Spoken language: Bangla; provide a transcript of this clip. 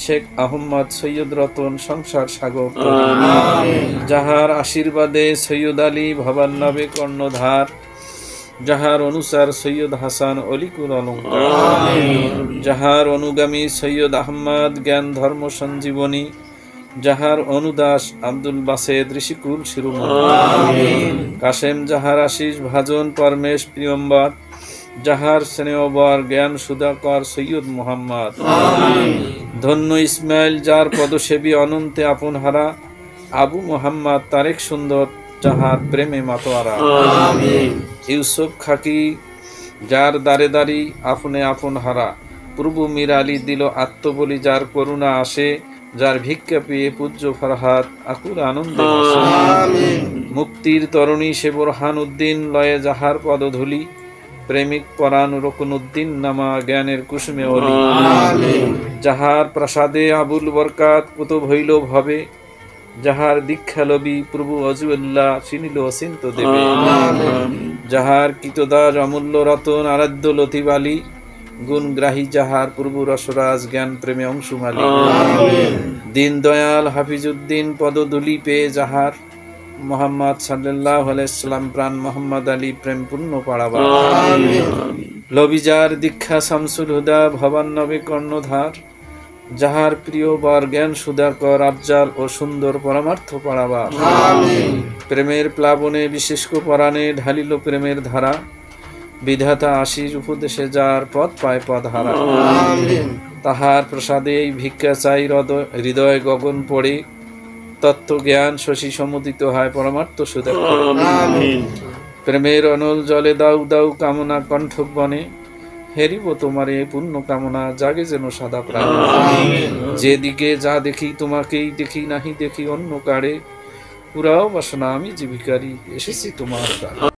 শেখ আহমদ সৈয়দ রতন সংসার সাগর যাহার আশীর্বাদে সৈয়দ আলী ভবান্নবে কর্ণধার, যাহার অনুসার সৈয়দ হাসান অলিকুল অলঙ্কার, যাহার অনুগামী সৈয়দ আহমদ জ্ঞান ধর্ম সঞ্জীবনী, যাহার অনুদাস আব্দুল বাসেদ ঋষিকুল শিরোমণি, কাশেম যাহার আশিস ভাজন পরমেশ প্রিয়ম্বর, যাহার স্নেহবর জ্ঞান সুধাকর সৈয়দ মুহাম্মদ, ধন্য ইসমাইল যার পদসেবী অনন্তে আপন হারা, আবু মোহাম্মদ তারেক সুন্দর যাহার প্রেমে মাতোয়ারা, ইউসুফ খাকি যার দারে দারি আপনে আপন হারা, পূর্ব মীর আলী দিল আত্মবলি যার করুণা আসে, যার ভিক্ষা পেয়ে পূজ্য ফরহাদ আকুল আনন্দে মুক্তির তরণী সে বোরহান উদ্দিন লয়ে যাহার পদধূলি, প্রেমিক পরাণ রকুন উদ্দিন নামা জ্ঞানের কুসুমে অলি, যাহার প্রসাদে আবুল বরকাত কুতুব হইল ভবে, যাহার দীক্ষা লবি প্রভু অজুল্লাহ চিনিল অচিন্ত দেবে, যাহার কৃতদাস অমূল্য রতন আরাধ্য লতিফ আলী, গুণগ্রাহী যাহার প্রভু রসরাজ জ্ঞান প্রেমে অংশুমালী, দীন দয়াল হাফিজউদ্দিন পদধূলি পেয়ে যাহার, মোহাম্মদ সাল্লাল্লাহু আলাইহি সাল্লাম প্রাণ মোহাম্মদ আলী প্রেম পূর্ণ পাড়াবা, লবিজার দীক্ষা শামসুল হুদা ভবান্নবে কর্ণধার, যাহার প্রিয় বর জ্ঞান সুধাকর আফজাল ও সুন্দর পরমার্থ পাড়াবা, প্রেমের প্লাবনে বিশেষ্ক পরাণে ঢালিল প্রেমের ধারা, বিধাতা আশিস উপদেশে যার পদ পায় পদ হারা, তাহার প্রসাদে এই ভিক্ষা চাই হৃদয় গগন পড়ে, তত্ত্ব জ্ঞান শশী সমুদিত হয় পরমার্থ সুধাকর, প্রেমের অনল জলে দাউ দাউ কামনা কণ্ঠক বনে, হেরিব তোমারে পূর্ণ কামনা জাগে যেন সাদা প্রাণ, যেদিকে যা দেখি তোমাকেই দেখি নাহি দেখি অন্য কারে, পুরাও বাসনা আমি জীবিকারী এসেছি তোমার দ্বারে।